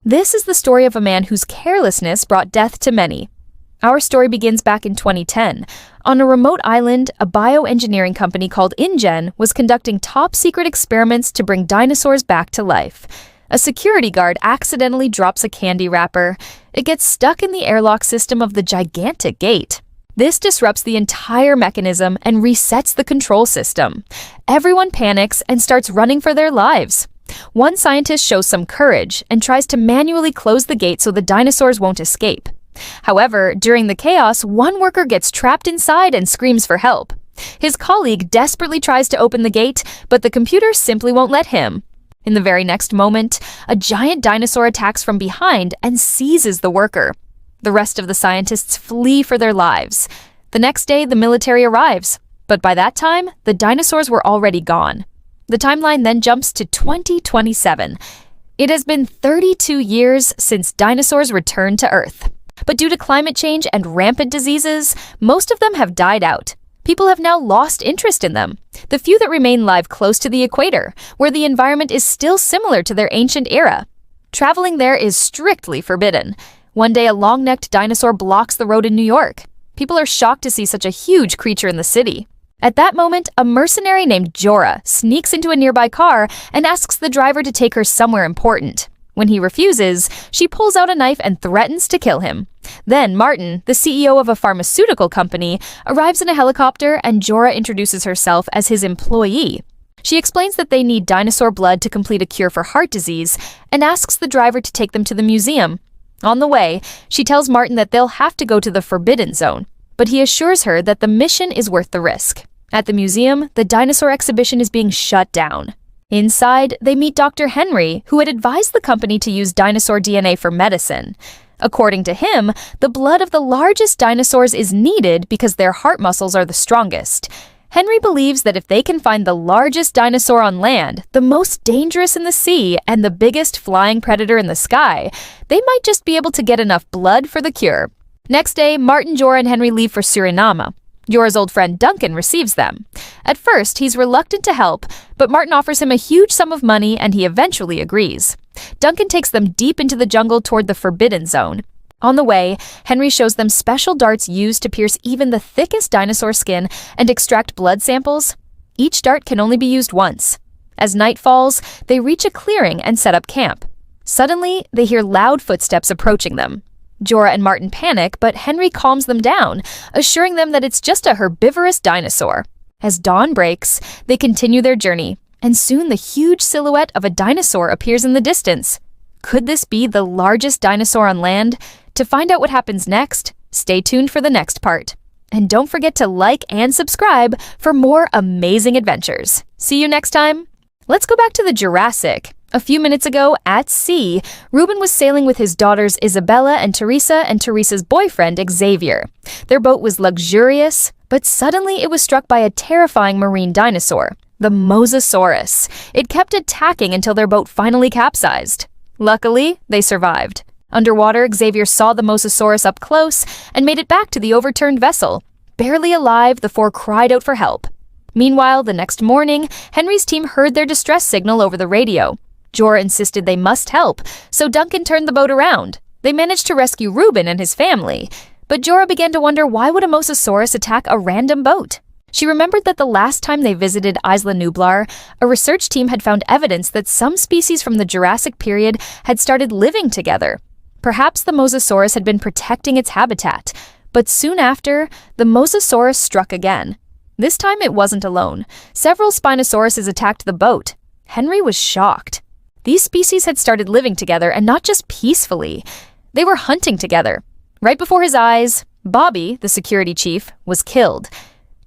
This is the story of a man whose carelessness brought death to many. Our story begins back in 2010. On a remote island, a bioengineering company called InGen was conducting top-secret experiments to bring dinosaurs back to life. A security guard accidentally drops a candy wrapper. It gets stuck in the airlock system of the gigantic gate. This disrupts the entire mechanism and resets the control system. Everyone panics and starts running for their lives. One scientist shows some courage and tries to manually close the gate so the dinosaurs won't escape. However, during the chaos, one worker gets trapped inside and screams for help. His colleague desperately tries to open the gate, but the computer simply won't let him. In the very next moment, a giant dinosaur attacks from behind and seizes the worker. The rest of the scientists flee for their lives. The next day, the military arrives, but by that time, the dinosaurs were already gone. The timeline then jumps to 2027. It has been 32 years since dinosaurs returned to Earth. But due to climate change and rampant diseases, most of them have died out. People have now lost interest in them. The few that remain live close to the equator, where the environment is still similar to their ancient era. Traveling there is strictly forbidden. One day, a long-necked dinosaur blocks the road in New York. People are shocked to see such a huge creature in the city. At that moment, a mercenary named Jorah sneaks into a nearby car and asks the driver to take her somewhere important. When he refuses, she pulls out a knife and threatens to kill him. Then Martin, the CEO of a pharmaceutical company, arrives in a helicopter and Jorah introduces herself as his employee. She explains that they need dinosaur blood to complete a cure for heart disease and asks the driver to take them to the museum. On the way, she tells Martin that they'll have to go to the Forbidden Zone, but he assures her that the mission is worth the risk. At the museum, the dinosaur exhibition is being shut down. Inside, they meet Dr. Henry, who had advised the company to use dinosaur DNA for medicine. According to him, the blood of the largest dinosaurs is needed because their heart muscles are the strongest. Henry believes that if they can find the largest dinosaur on land, the most dangerous in the sea, and the biggest flying predator in the sky, they might just be able to get enough blood for the cure. Next day, Martin, Jorah, and Henry leave for Suriname. Jorah's old friend Duncan receives them. At first, he's reluctant to help, but Martin offers him a huge sum of money and he eventually agrees. Duncan takes them deep into the jungle toward the Forbidden Zone. On the way, Henry shows them special darts used to pierce even the thickest dinosaur skin and extract blood samples. Each dart can only be used once. As night falls, they reach a clearing and set up camp. Suddenly, they hear loud footsteps approaching them. Jorah and Martin panic, but Henry calms them down, assuring them that it's just a herbivorous dinosaur. As dawn breaks, they continue their journey, and soon the huge silhouette of a dinosaur appears in the distance. Could this be the largest dinosaur on land? To find out what happens next, stay tuned for the next part. And don't forget to like and subscribe for more amazing adventures. See you next time! Let's go back to the Jurassic. A few minutes ago, at sea, Ruben was sailing with his daughters Isabella and Teresa's boyfriend Xavier. Their boat was luxurious, but suddenly it was struck by a terrifying marine dinosaur, the Mosasaurus. It kept attacking until their boat finally capsized. Luckily, they survived. Underwater, Xavier saw the Mosasaurus up close and made it back to the overturned vessel. Barely alive, the four cried out for help. Meanwhile, the next morning, Henry's team heard their distress signal over the radio. Jorah insisted they must help, so Duncan turned the boat around. They managed to rescue Ruben and his family, but Jorah began to wonder why would a Mosasaurus attack a random boat? She remembered that the last time they visited Isla Nublar, a research team had found evidence that some species from the Jurassic period had started living together. Perhaps the Mosasaurus had been protecting its habitat, but soon after, the Mosasaurus struck again. This time it wasn't alone. Several Spinosauruses attacked the boat. Henry was shocked. These species had started living together, and not just peacefully. They were hunting together. Right before his eyes, Bobby, the security chief, was killed.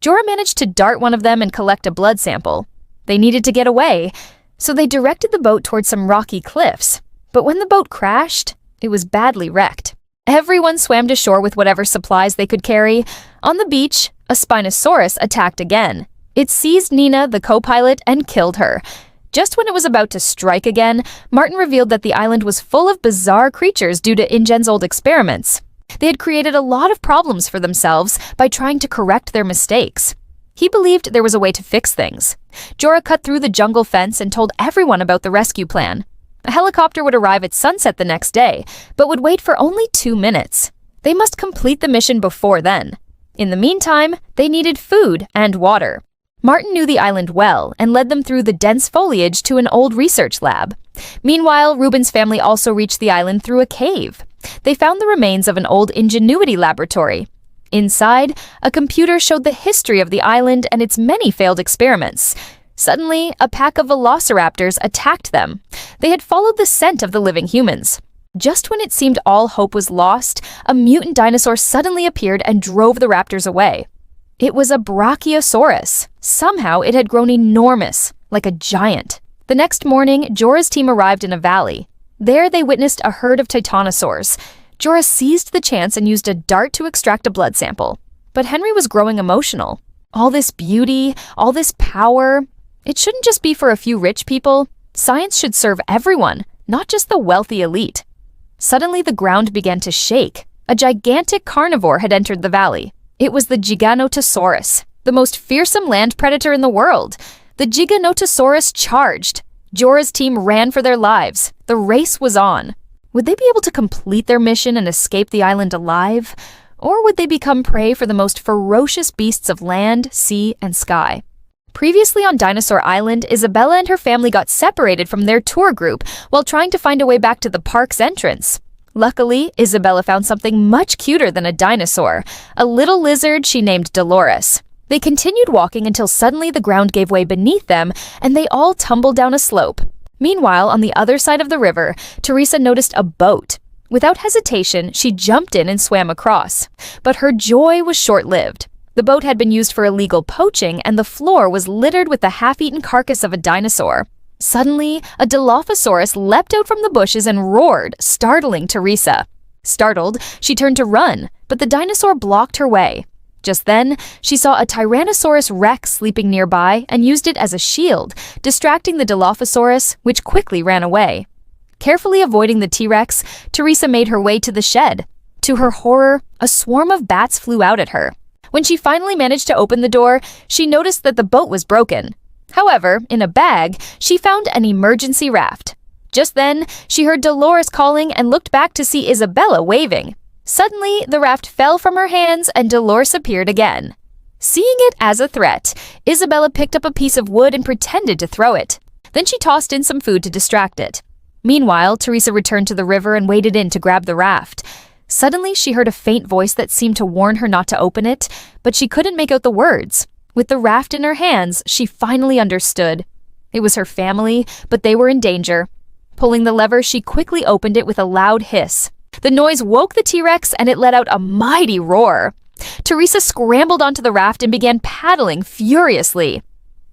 Jorah managed to dart one of them and collect a blood sample. They needed to get away, so they directed the boat towards some rocky cliffs. But when the boat crashed, it was badly wrecked. Everyone swam to shore with whatever supplies they could carry. On the beach, a Spinosaurus attacked again. It seized Nina, the co-pilot, and killed her. Just when it was about to strike again, Martin revealed that the island was full of bizarre creatures due to InGen's old experiments. They had created a lot of problems for themselves by trying to correct their mistakes. He believed there was a way to fix things. Jorah cut through the jungle fence and told everyone about the rescue plan. A helicopter would arrive at sunset the next day, but would wait for only 2 minutes. They must complete the mission before then. In the meantime, they needed food and water. Martin knew the island well and led them through the dense foliage to an old research lab. Meanwhile, Ruben's family also reached the island through a cave. They found the remains of an old ingenuity laboratory. Inside, a computer showed the history of the island and its many failed experiments. Suddenly, a pack of velociraptors attacked them. They had followed the scent of the living humans. Just when it seemed all hope was lost, a mutant dinosaur suddenly appeared and drove the raptors away. It was a brachiosaurus. Somehow, it had grown enormous, like a giant. The next morning, Jorah's team arrived in a valley. There, they witnessed a herd of titanosaurs. Jorah seized the chance and used a dart to extract a blood sample. But Henry was growing emotional. All this beauty, all this power, it shouldn't just be for a few rich people. Science should serve everyone, not just the wealthy elite. Suddenly, the ground began to shake. A gigantic carnivore had entered the valley. It was the Giganotosaurus, the most fearsome land predator in the world. The Giganotosaurus charged. Jorah's team ran for their lives. The race was on. Would they be able to complete their mission and escape the island alive? Or would they become prey for the most ferocious beasts of land, sea, and sky? Previously on Dinosaur Island, Isabella and her family got separated from their tour group while trying to find a way back to the park's entrance. Luckily, Isabella found something much cuter than a dinosaur, a little lizard she named Dolores. They continued walking until suddenly the ground gave way beneath them and they all tumbled down a slope. Meanwhile, on the other side of the river, Teresa noticed a boat. Without hesitation, she jumped in and swam across. But her joy was short-lived. The boat had been used for illegal poaching and the floor was littered with the half-eaten carcass of a dinosaur. Suddenly, a Dilophosaurus leapt out from the bushes and roared, startling Teresa. Startled, she turned to run, but the dinosaur blocked her way. Just then, she saw a Tyrannosaurus Rex sleeping nearby and used it as a shield, distracting the Dilophosaurus, which quickly ran away. Carefully avoiding the T-Rex, Teresa made her way to the shed. To her horror, a swarm of bats flew out at her. When she finally managed to open the door, she noticed that the boat was broken. However, in a bag, she found an emergency raft. Just then, she heard Dolores calling and looked back to see Isabella waving. Suddenly, the raft fell from her hands and Dolores appeared again. Seeing it as a threat, Isabella picked up a piece of wood and pretended to throw it. Then she tossed in some food to distract it. Meanwhile, Teresa returned to the river and waded in to grab the raft. Suddenly, she heard a faint voice that seemed to warn her not to open it, but she couldn't make out the words. With the raft in her hands, she finally understood. It was her family, but they were in danger. Pulling the lever, she quickly opened it with a loud hiss. The noise woke the T-Rex and it let out a mighty roar. Teresa scrambled onto the raft and began paddling furiously.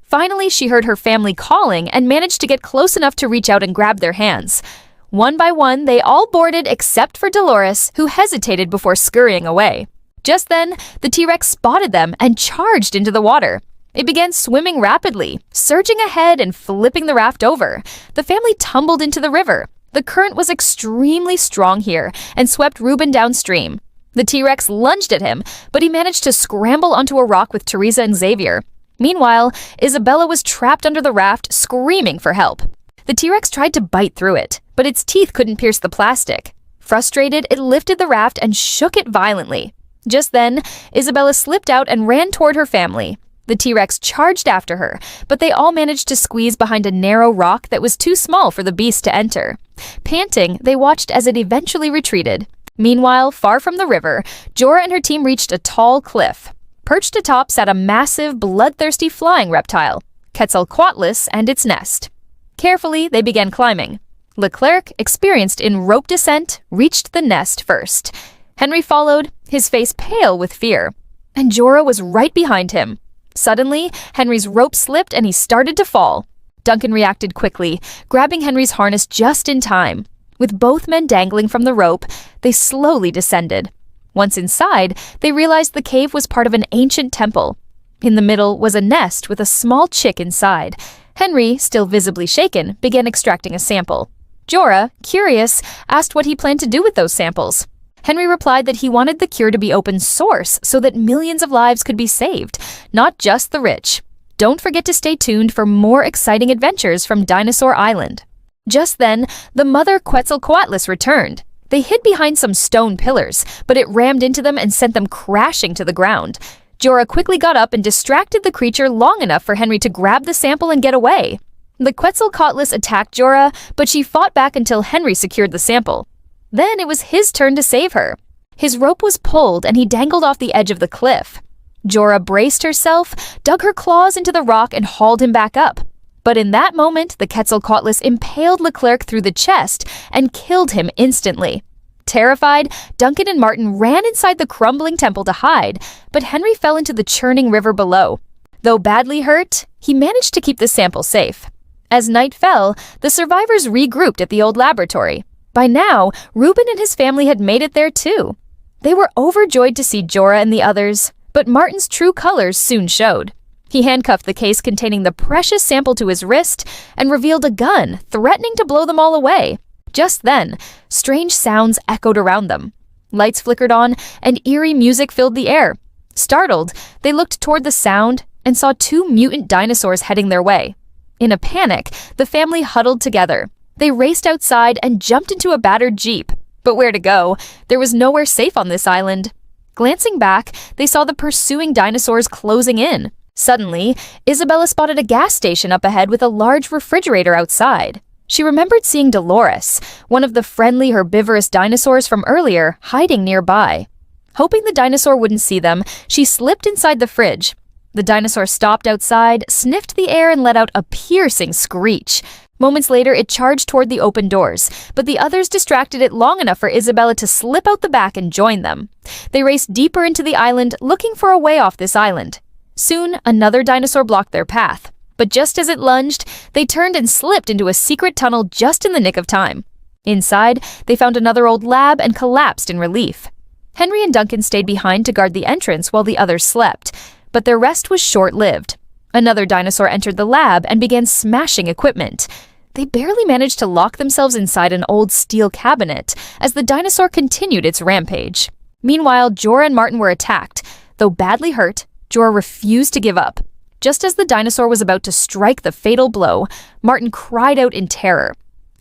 Finally, she heard her family calling and managed to get close enough to reach out and grab their hands. One by one, they all boarded except for Dolores, who hesitated before scurrying away. Just then, the T-Rex spotted them and charged into the water. It began swimming rapidly, surging ahead and flipping the raft over. The family tumbled into the river. The current was extremely strong here and swept Ruben downstream. The T-Rex lunged at him, but he managed to scramble onto a rock with Teresa and Xavier. Meanwhile, Isabella was trapped under the raft, screaming for help. The T-Rex tried to bite through it, but its teeth couldn't pierce the plastic. Frustrated, it lifted the raft and shook it violently. Just then, Isabella slipped out and ran toward her family. The T-Rex charged after her, but they all managed to squeeze behind a narrow rock that was too small for the beast to enter. Panting, they watched as it eventually retreated. Meanwhile, far from the river, Jorah and her team reached a tall cliff. Perched atop sat a massive, bloodthirsty flying reptile, Quetzalcoatlus and its nest. Carefully, they began climbing. Leclerc, experienced in rope descent, reached the nest first. Henry followed, his face pale with fear. And Jorah was right behind him. Suddenly, Henry's rope slipped and he started to fall. Duncan reacted quickly, grabbing Henry's harness just in time. With both men dangling from the rope, they slowly descended. Once inside, they realized the cave was part of an ancient temple. In the middle was a nest with a small chick inside. Henry, still visibly shaken, began extracting a sample. Jorah, curious, asked what he planned to do with those samples. Henry replied that he wanted the cure to be open source so that millions of lives could be saved, not just the rich. Don't forget to stay tuned for more exciting adventures from Dinosaur Island. Just then, the mother Quetzalcoatlus returned. They hid behind some stone pillars, but it rammed into them and sent them crashing to the ground. Jorah quickly got up and distracted the creature long enough for Henry to grab the sample and get away. The Quetzalcoatlus attacked Jorah, but she fought back until Henry secured the sample. Then it was his turn to save her. His rope was pulled and he dangled off the edge of the cliff. Jorah braced herself, dug her claws into the rock and hauled him back up. But in that moment, the Quetzalcoatlus impaled Leclerc through the chest and killed him instantly. Terrified, Duncan and Martin ran inside the crumbling temple to hide, but Henry fell into the churning river below. Though badly hurt, he managed to keep the sample safe. As night fell, the survivors regrouped at the old laboratory. By now, Reuben and his family had made it there too. They were overjoyed to see Jorah and the others, but Martin's true colors soon showed. He handcuffed the case containing the precious sample to his wrist and revealed a gun, threatening to blow them all away. Just then, strange sounds echoed around them. Lights flickered on, and eerie music filled the air. Startled, they looked toward the sound and saw two mutant dinosaurs heading their way. In a panic, the family huddled together. They raced outside and jumped into a battered jeep. But where to go? There was nowhere safe on this island. Glancing back, they saw the pursuing dinosaurs closing in. Suddenly, Isabella spotted a gas station up ahead with a large refrigerator outside. She remembered seeing Dolores, one of the friendly herbivorous dinosaurs from earlier, hiding nearby. Hoping the dinosaur wouldn't see them, she slipped inside the fridge. The dinosaur stopped outside, sniffed the air, and let out a piercing screech. Moments later, it charged toward the open doors, but the others distracted it long enough for Isabella to slip out the back and join them. They raced deeper into the island, looking for a way off this island. Soon, another dinosaur blocked their path. But just as it lunged, they turned and slipped into a secret tunnel just in the nick of time. Inside, they found another old lab and collapsed in relief. Henry and Duncan stayed behind to guard the entrance while the others slept, but their rest was short-lived. Another dinosaur entered the lab and began smashing equipment. They barely managed to lock themselves inside an old steel cabinet as the dinosaur continued its rampage. Meanwhile, Jorah and Martin were attacked. Though badly hurt, Jorah refused to give up. Just as the dinosaur was about to strike the fatal blow, Martin cried out in terror.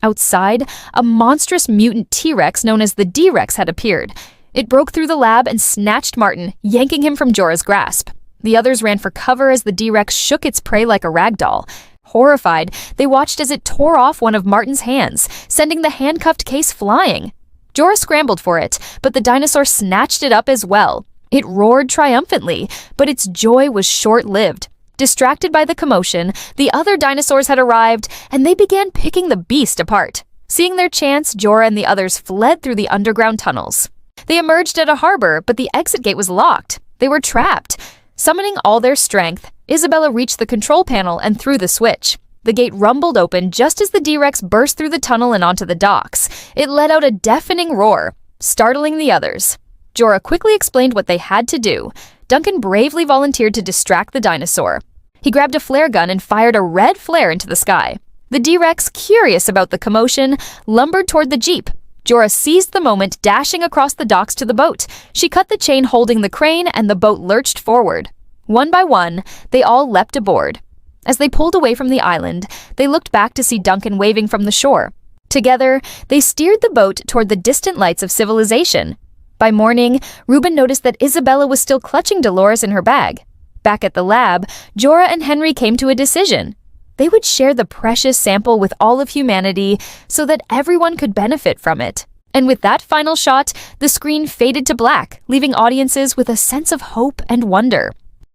Outside, a monstrous mutant T-Rex known as the D-Rex had appeared. It broke through the lab and snatched Martin, yanking him from Jorah's grasp. The others ran for cover as the D-Rex shook its prey like a rag doll. Horrified, they watched as it tore off one of Martin's hands, sending the handcuffed case flying. Jorah scrambled for it, but the dinosaur snatched it up as well. It roared triumphantly, but its joy was short-lived. Distracted by the commotion, the other dinosaurs had arrived, and they began picking the beast apart. Seeing their chance, Jorah and the others fled through the underground tunnels. They emerged at a harbor, but the exit gate was locked. They were trapped. Summoning all their strength, Isabella reached the control panel and threw the switch. The gate rumbled open just as the D-Rex burst through the tunnel and onto the docks. It let out a deafening roar, startling the others. Jorah quickly explained what they had to do. Duncan bravely volunteered to distract the dinosaur. He grabbed a flare gun and fired a red flare into the sky. The D-Rex, curious about the commotion, lumbered toward the jeep. Jorah seized the moment, dashing across the docks to the boat. She cut the chain holding the crane, and the boat lurched forward. One by one, they all leapt aboard. As they pulled away from the island, they looked back to see Duncan waving from the shore. Together, they steered the boat toward the distant lights of civilization. By morning, Reuben noticed that Isabella was still clutching Dolores in her bag. Back at the lab, Jorah and Henry came to a decision. They would share the precious sample with all of humanity so that everyone could benefit from it. And with that final shot, the screen faded to black, leaving audiences with a sense of hope and wonder.